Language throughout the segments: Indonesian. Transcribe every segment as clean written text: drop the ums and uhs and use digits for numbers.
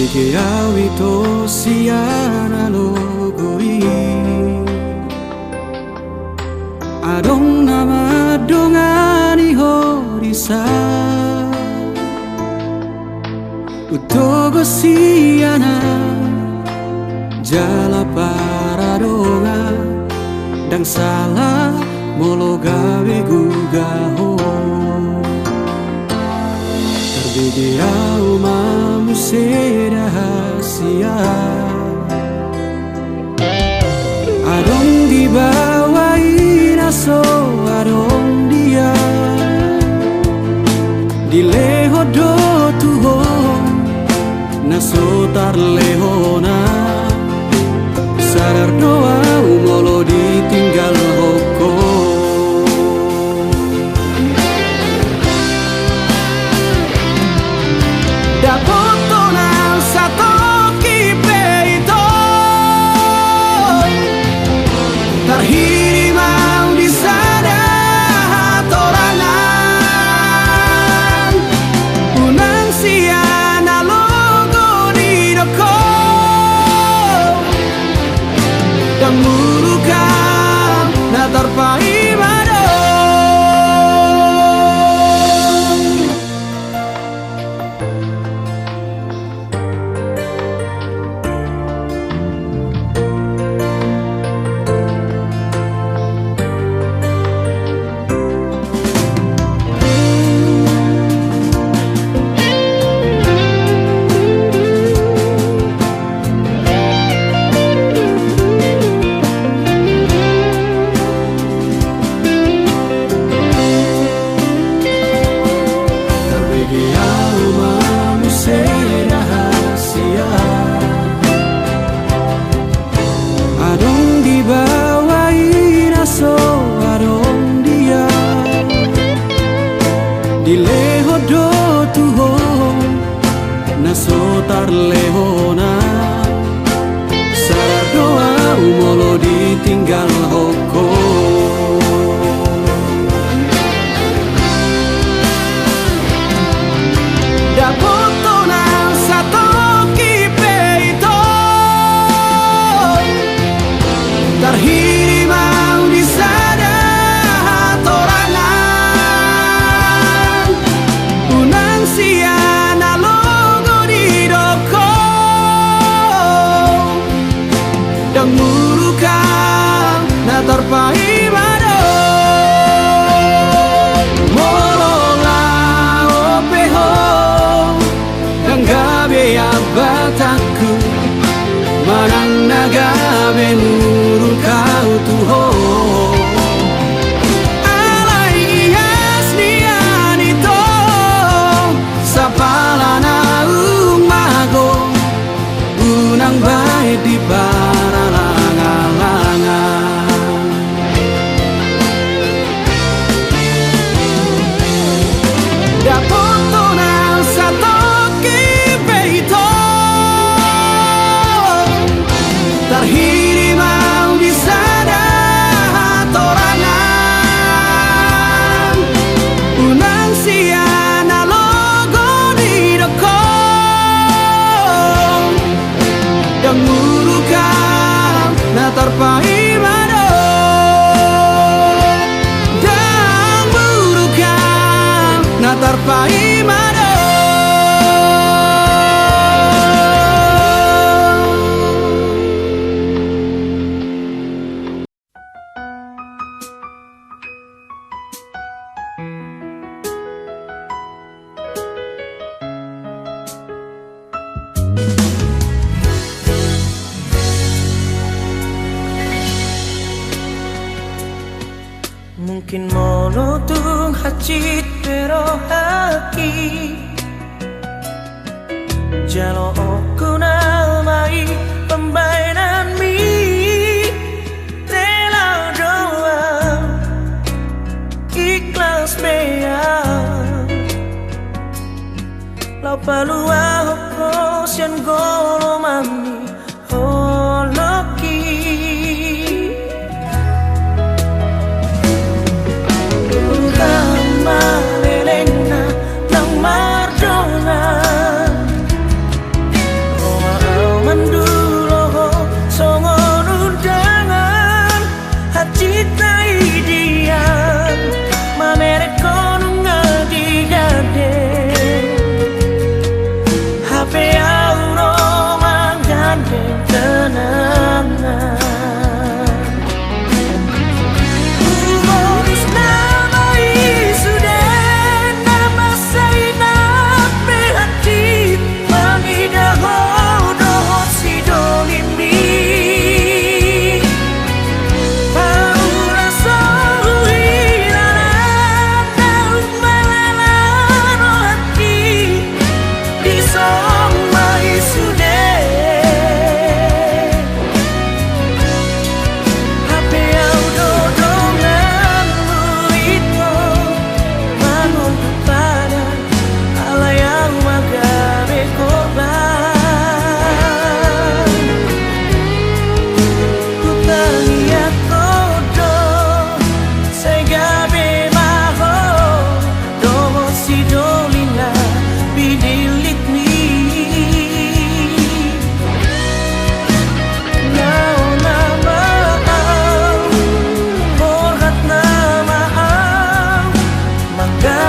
Tarbege awito siana logoi Adong nama dongani horisa Utogo siana jala paradonga Dang salah molo gawe gugaho Tarbege au mamu rahasia Adong dibawain aso adong dia Dileho do tuho naso tarlehona Sadar doa umolo ditinggal hoko Terhirimau di sana torangan Unang siana logo di doko Dan murukam na terpai mado Dileho do tuho naso tarlehona Sadar doa umolo ditinggal hoko Dapoto nang sato kipeito Terhirimau di sana torangan Unang siana logo di doko Dan murukam na terpai mado Molola opeho Dan gabe abataku Manang nagabe murukau tuho Unang baik di paralangan-langan Dapoto nang sato kipeito Terhirimau di sana torangan Unang siana logo di doko Dan murukam na terpai mado Dan murukam na terpai mado Mungkin monotung hacit pero haki Jalo oku namai pembainan mi Tela doa ikhlas mea Lau palua hoko sian golo mami holoki Malelena nang mardona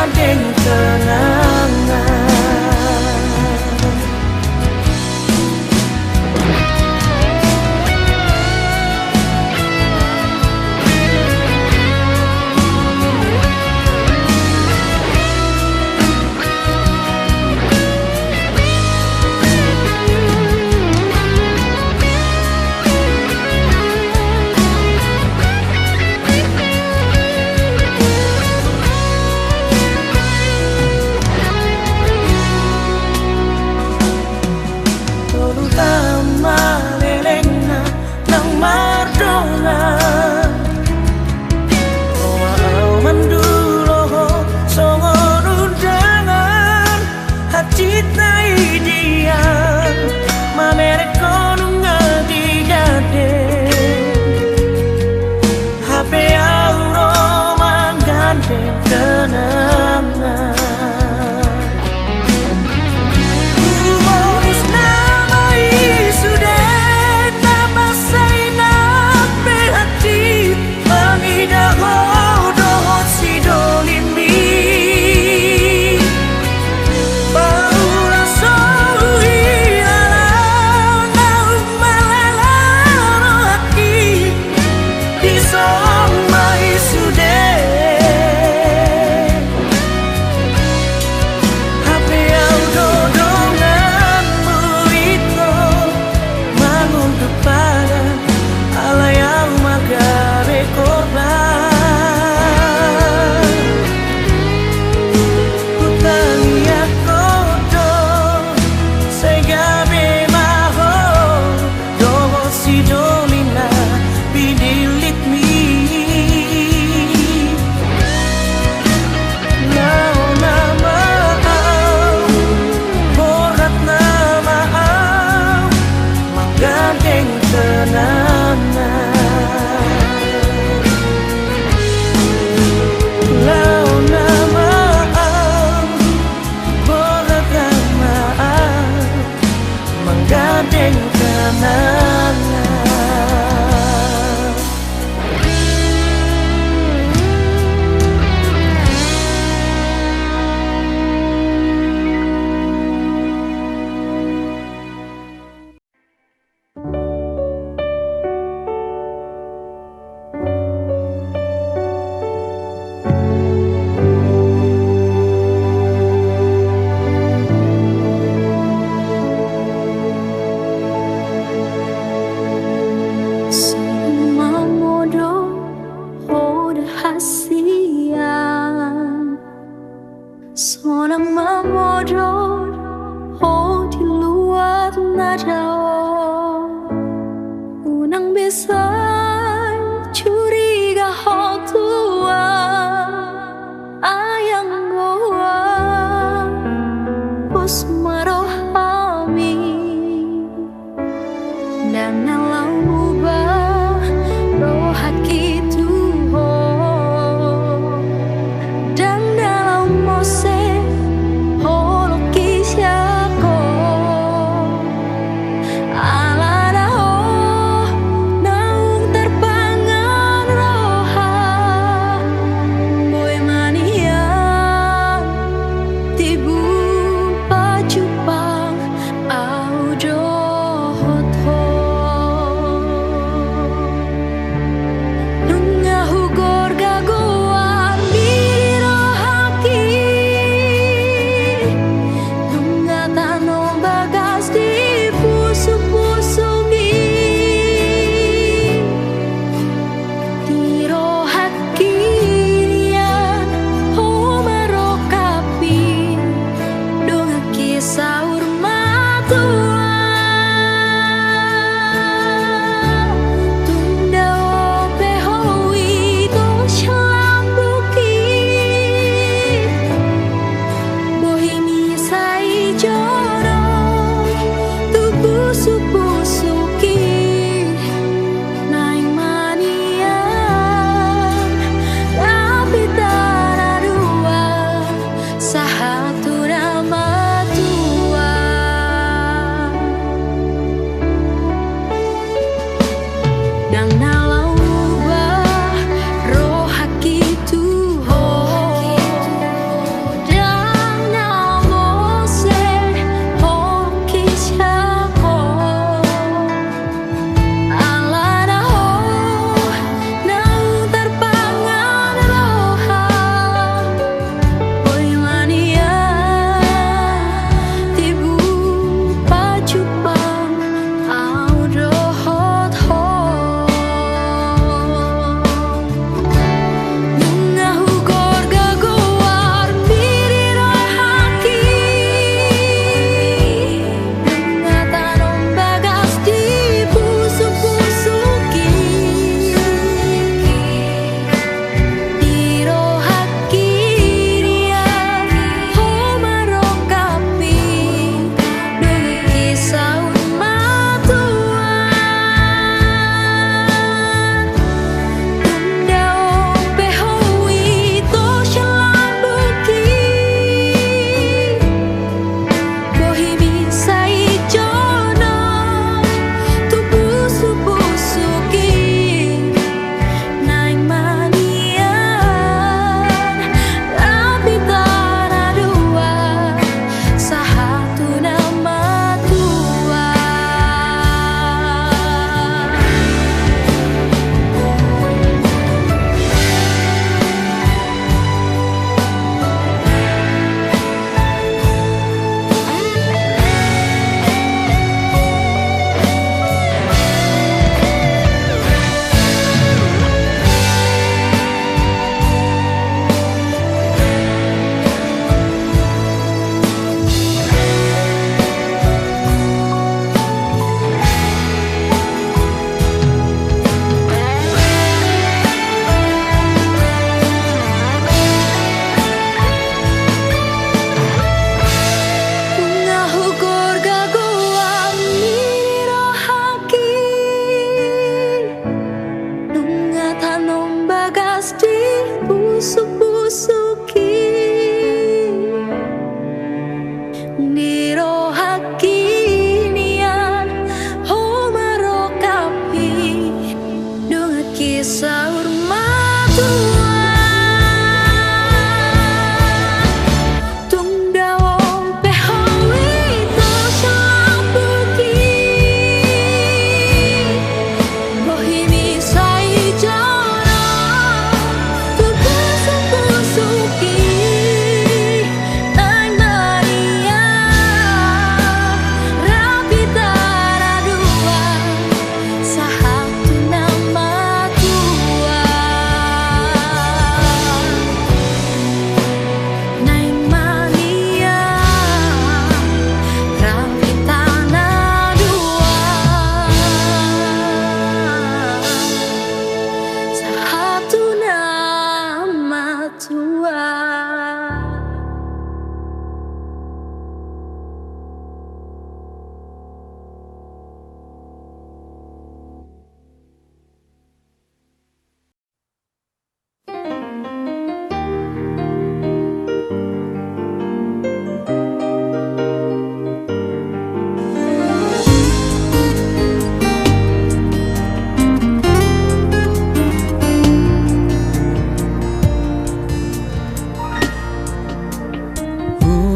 menggandeng kenangan.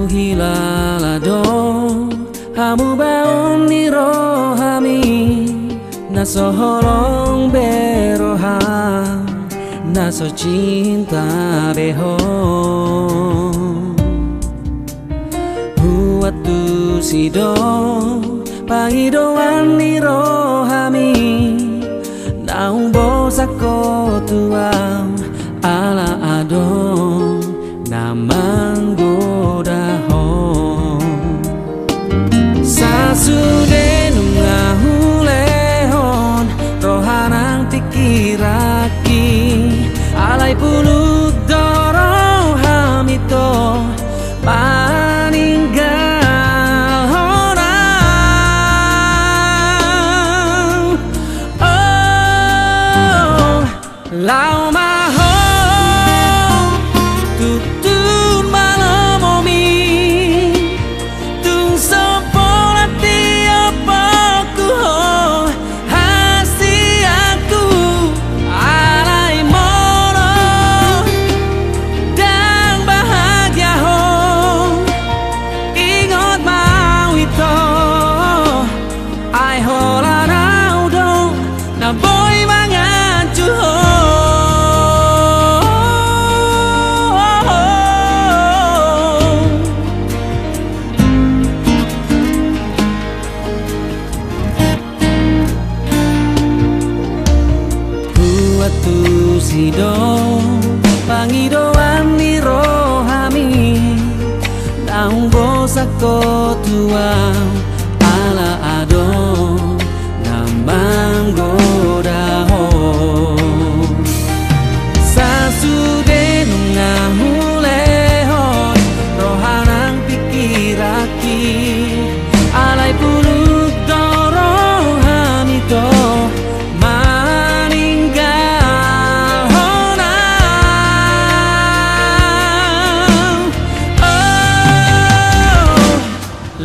hilalado hamu baon ni rohami naso holong beroha naso cinta beho huatu sido pangidoan ni rohami naung bosako tuam ala adong namang godahon sasude nungahulehon rohanang tikiraki alay puluk doro hamito paninggal honang oh lau maho tutun malamomi tung sopola tiapaku ho hasi aku alay moro dan bahagia ho ingot mau ito ay hola nau dong na boy mangancu ho tu sido pangidoan ni rohami naung bosako tuang ala ado namang godahon sasude nungahulehon rohanang pikiraki alay puluk doro hamito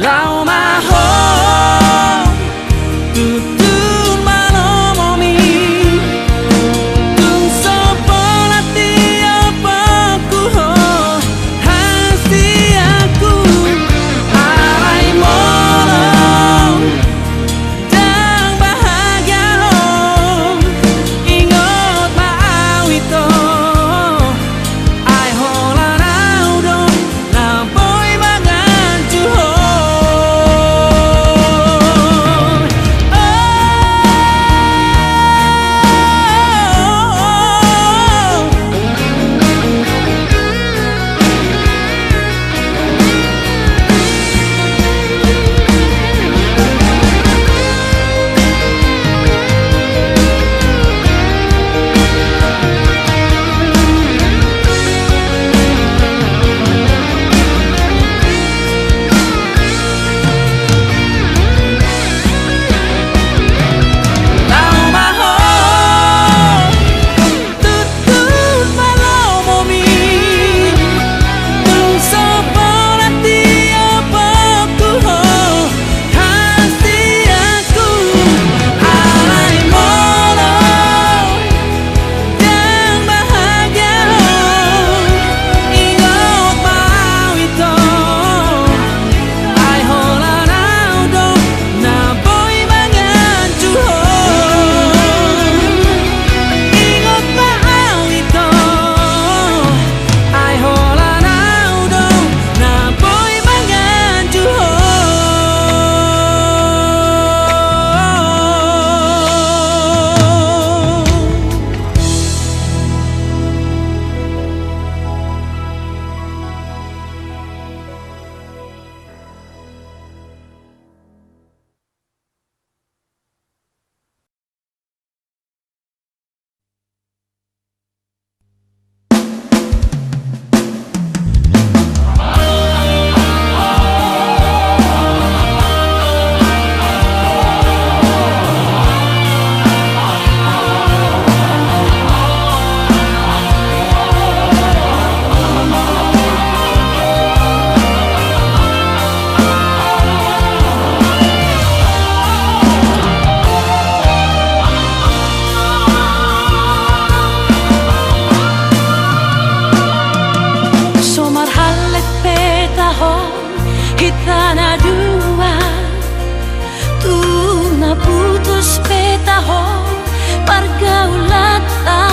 lau maho tanah dua tu na putus petaho pergaulata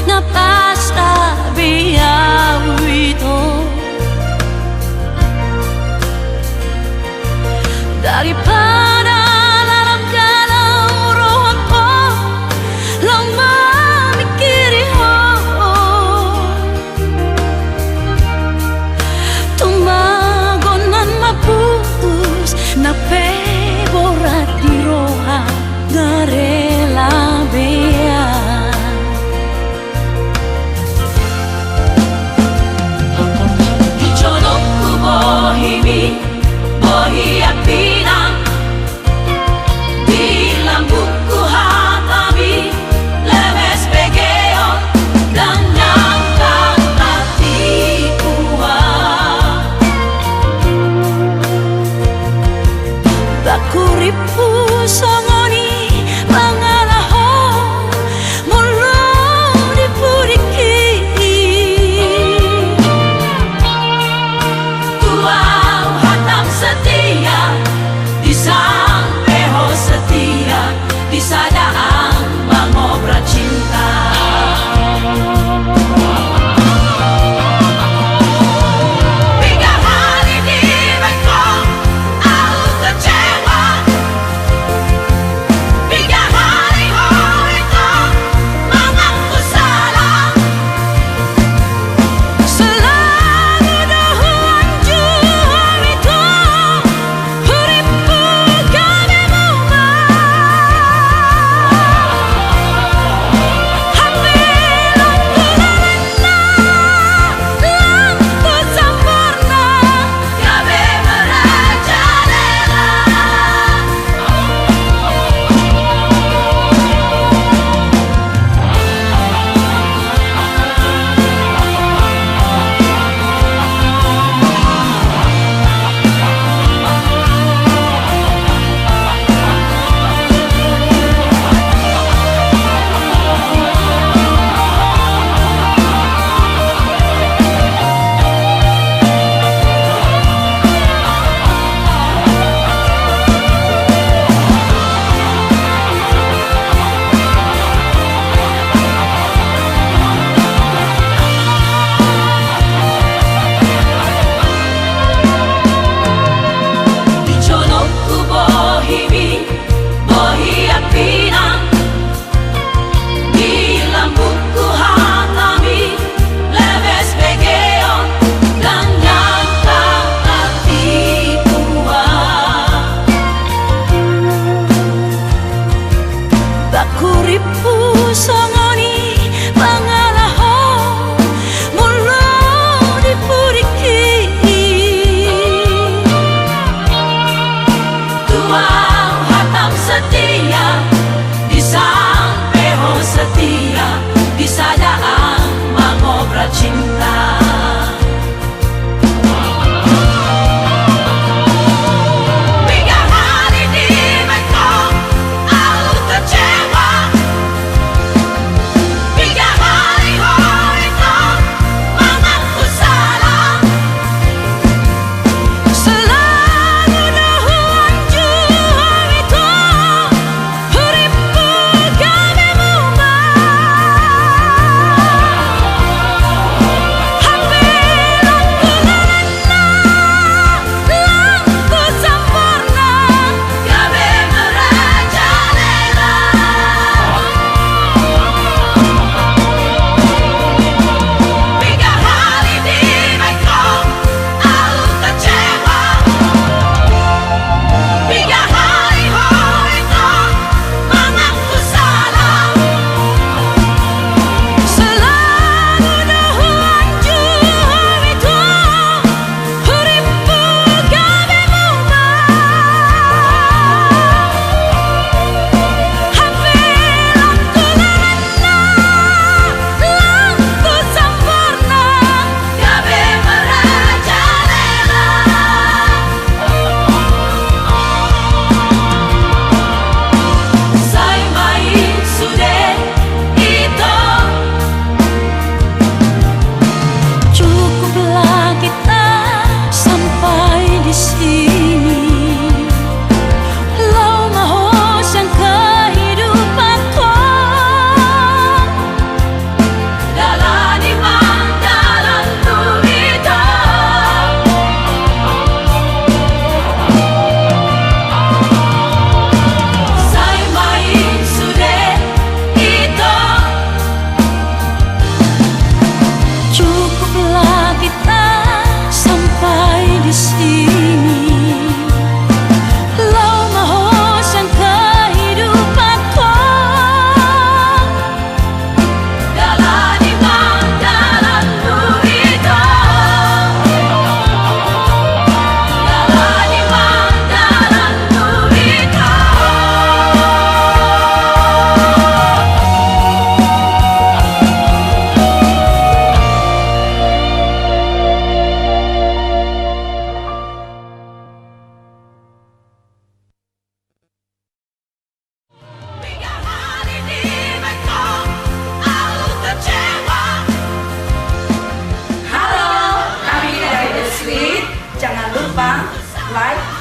na pasta biau itu daripada dalam galau rohku lama mikiri tumagonan maputus na peborat di roha na rela bea jodohku bohimi bohi apinang di lambungku hatabi lemes pegeo dan nyangkang hati kuat bakuripu songoni mangalaho mulung dipuriki tuau hatam setia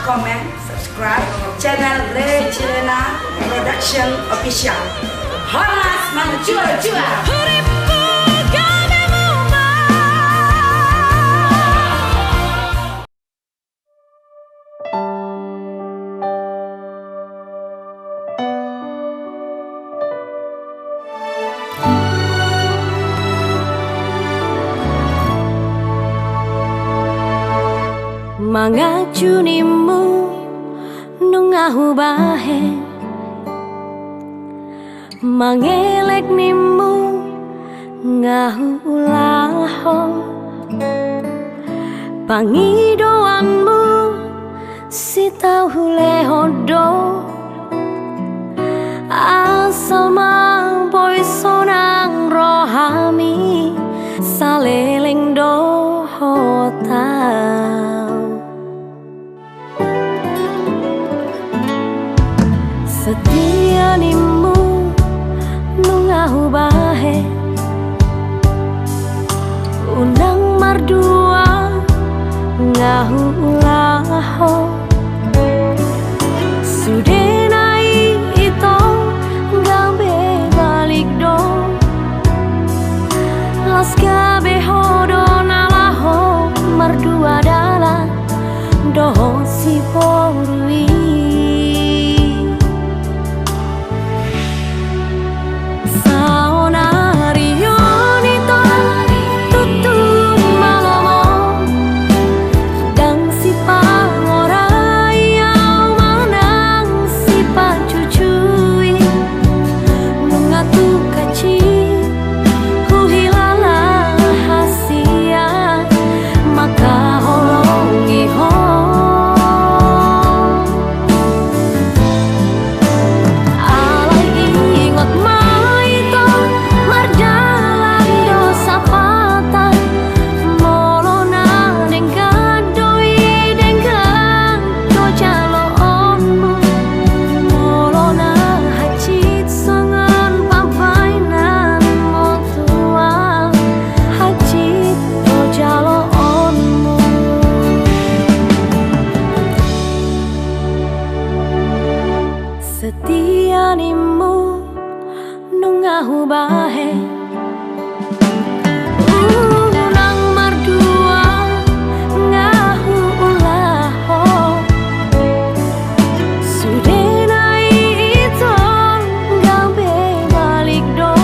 comment, subscribe channel Ray Chilena Production Official. Horas manjua-jua. Mangacunimu nungahu bahe, mangelek nimu ngahu ulaho, pangidoanmu si tahu lehodo, asal mang boy sonang rohami saleleng dohota. Setia nimu nungahu bahe, unang mardua ngahu ulaho, sudenai ito gabe balik do, las gabe hodo nalaho mardua dalam doho si porui. Setia nimu nungahu bahe, unang mardua ngahu ulaho, sudenai ito gabe balik do,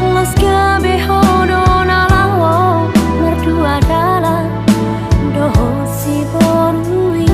las gabe hodo nalawo mardua dalam doho si borui.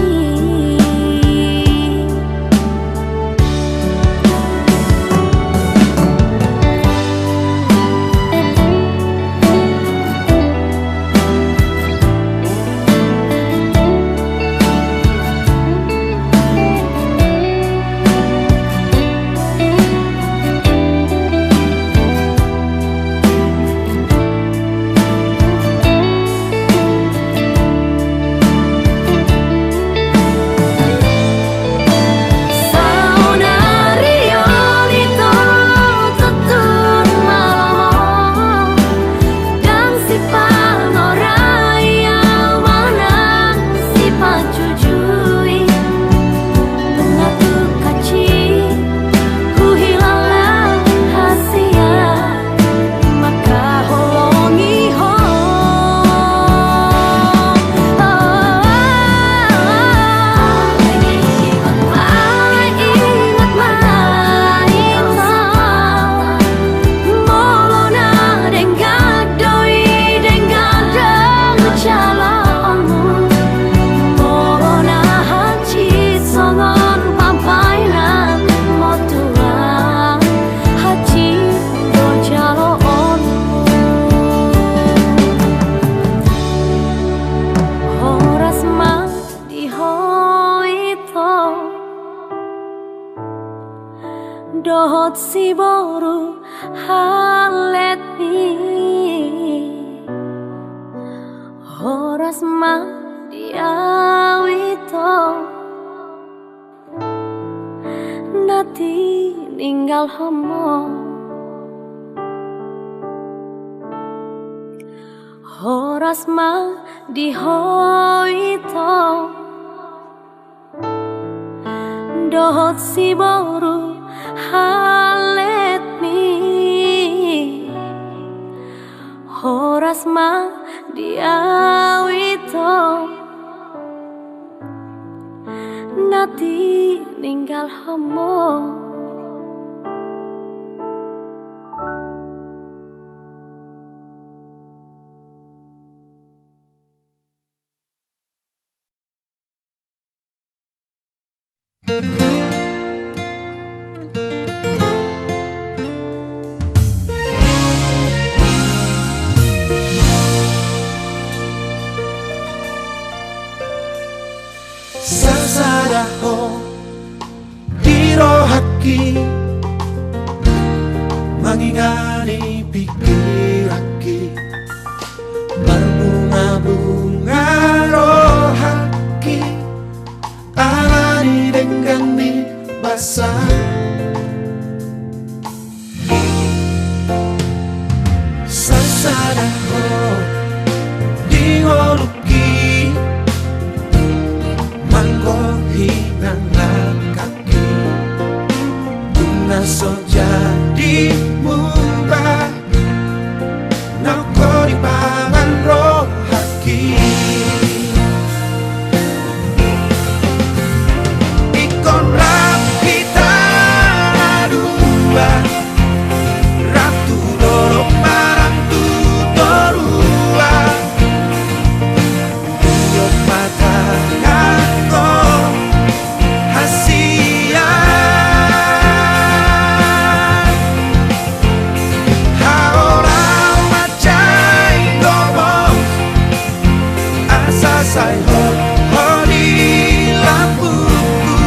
Dohot si boru halet mi, horas ma diawito, nati ninggal homo, horas ma di hoito dohot si boru halet mi horas ma di awito nati ninggal hamo. Sasadaho dirohaki mangingani pikiraki berbunga-bunga rohaki alani denggani basah sasadaho diholuki hilangan kaki bunga so jadi mubah noko di pangan rohaki ikon rapita dua ratu doro parang tu dorua yo patah say ho di lampuku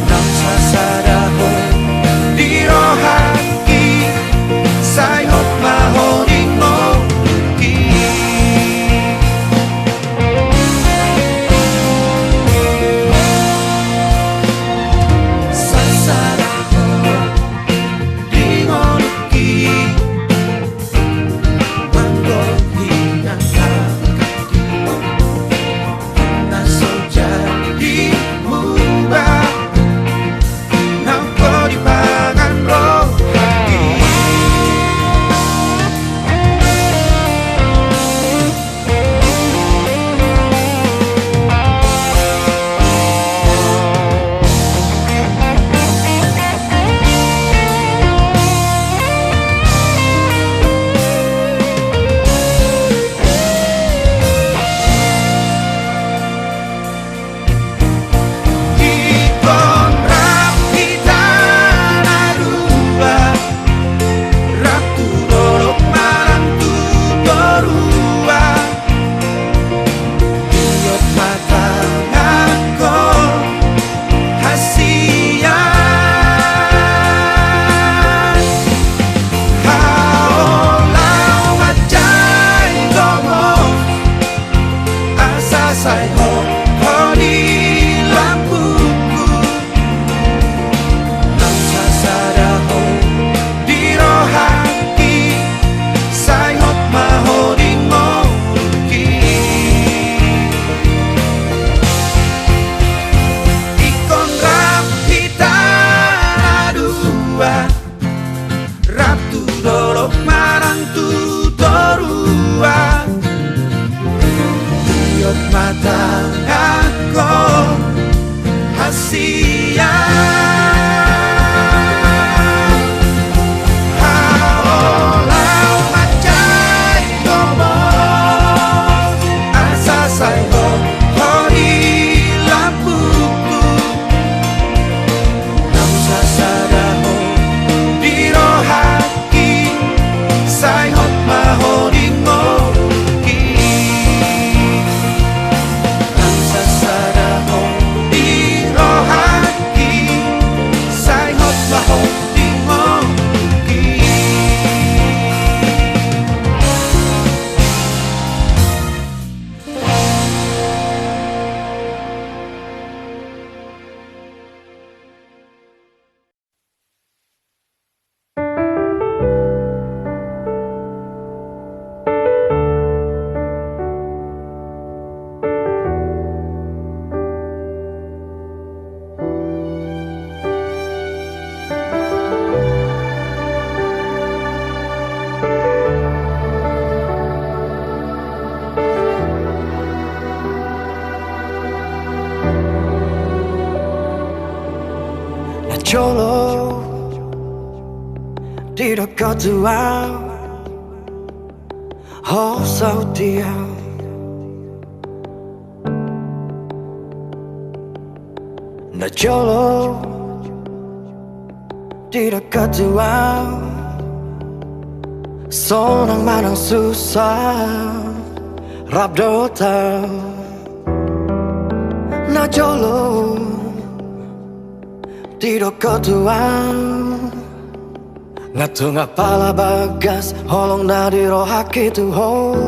nam sasadaho di rohaki say ho mahoni ngoki sasadaho di ngoki manggo hinang jolo di dekat tua sao dia na jolo di dekat tua sonang manang susah rap dota na jolo di dekat tua ngatung apala bagas holong nadi rohaki tuho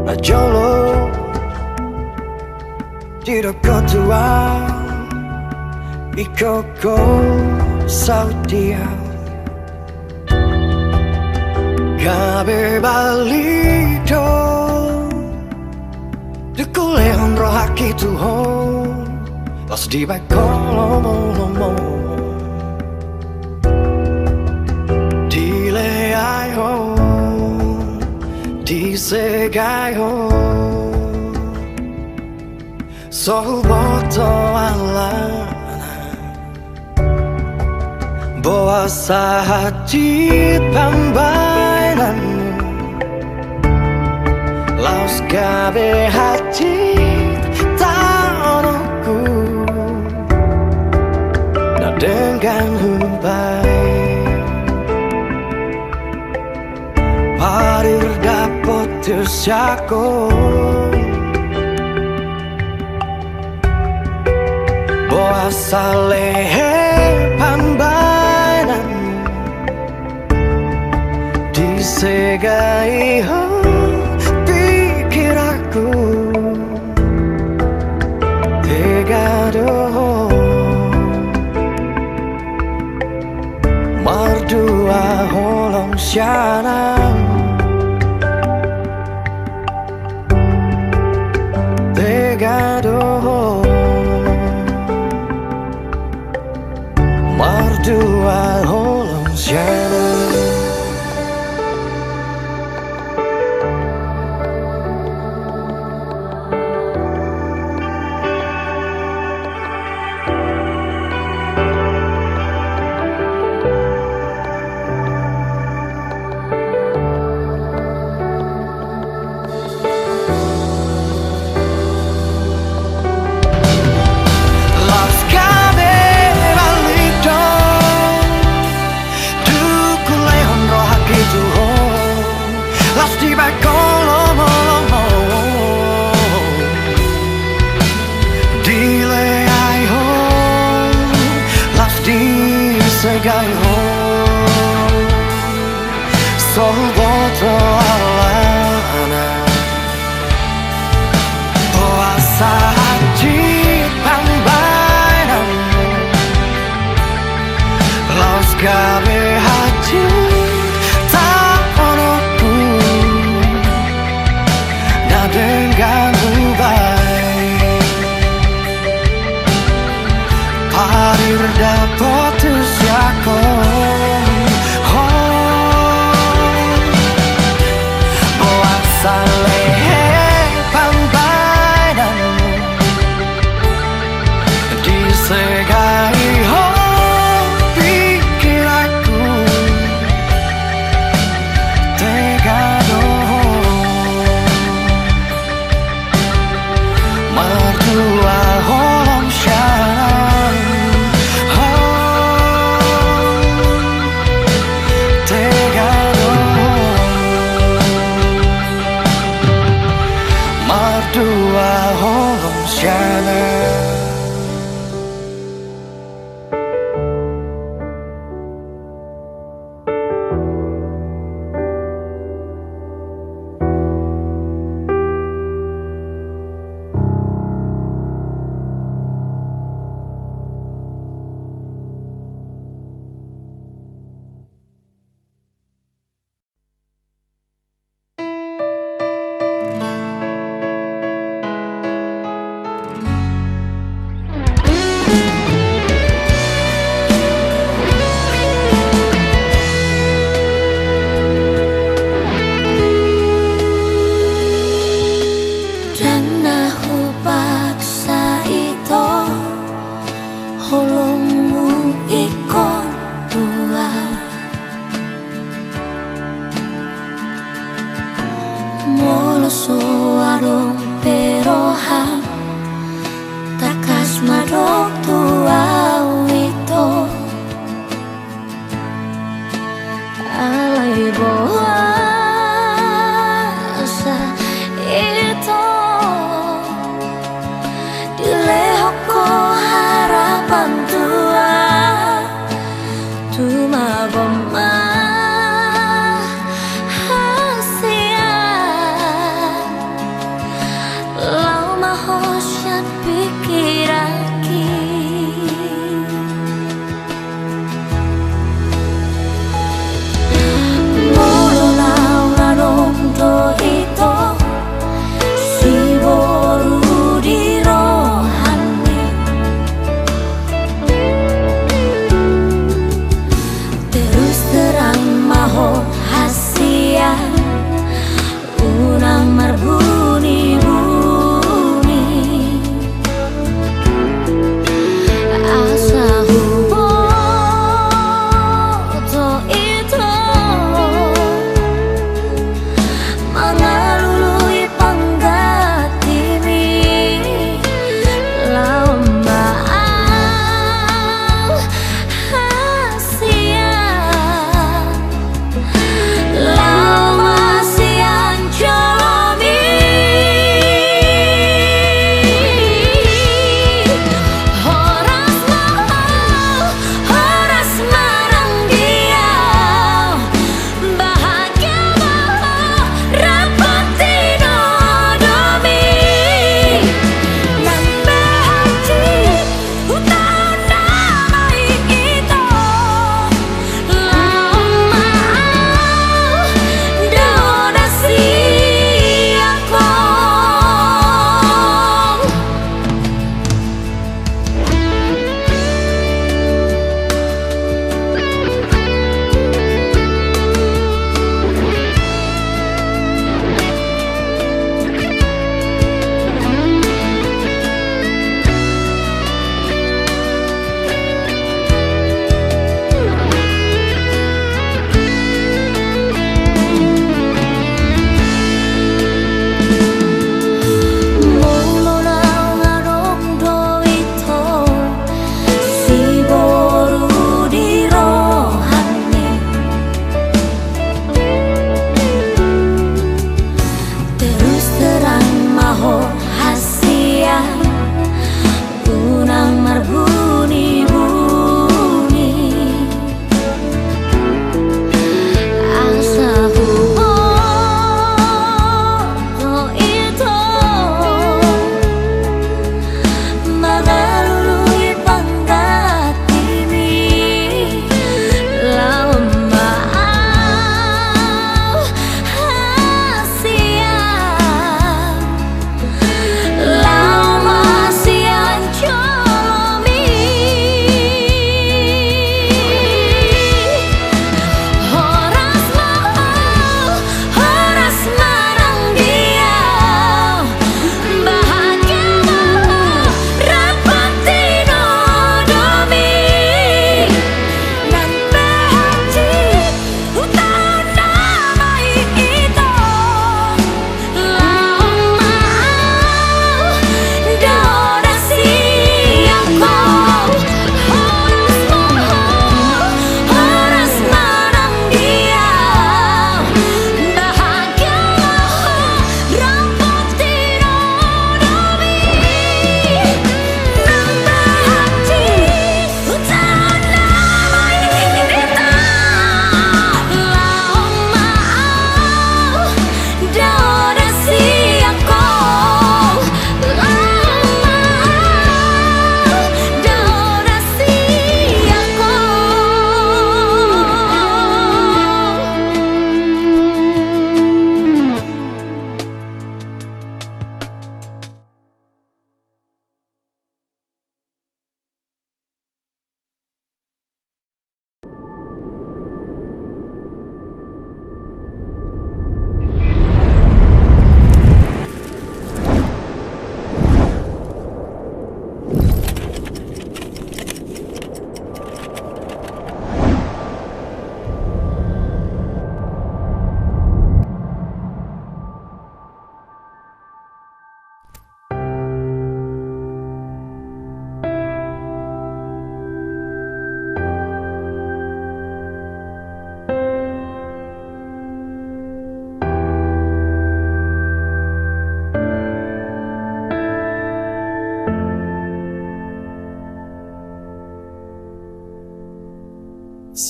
na jolo di dekat tua ikoko saudia gabe balito de kuleon rohaki tuho pas di bakolomo Disegayo Soboto alana Boa sahati pambainan Laos gabe hati tanoku Na dengan humbai Hadir dapat tersiako Boa salehe pambainan Disegai pikir aku Tegado Mardua holong syanang Tegado Mardua holong syanang Segai ho Soboto alana Puasa haji pambainan Laos gabe haji tak onoku Na dengan ubai Hadir dapat tersiako Boa salehe pambainan Oloso warung peroha takas madok tua wito alai boasa itu dilehoko harapan tua tuma bomma hasia lau maho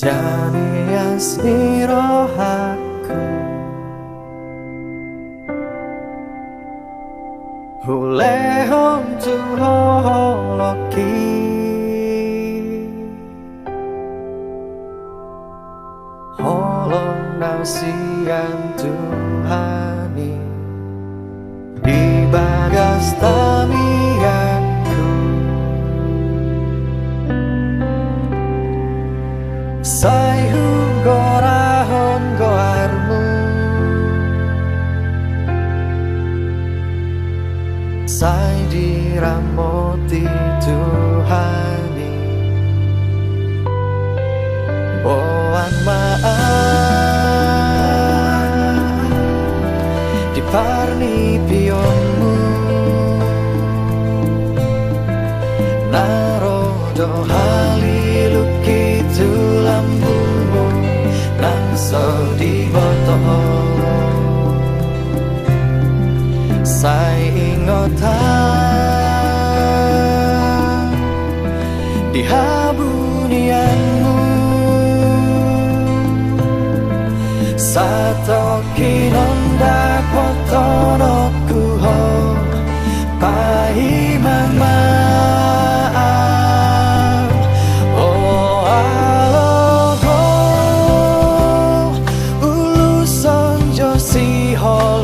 Jani asmiro aku Hule hong tu holoki Holong nausian Tuhani Di bagas tamianku Sai hugorahon goarmu Sai diramoti Tuhani Boan maaf Di parni pionmu Narodo haliluki tulambumu Nangso di botol Sai ingotan Di habunianmu Satoki nonda potonoku ho Pahimang maaf Oh alogo Ulu sonjo si hol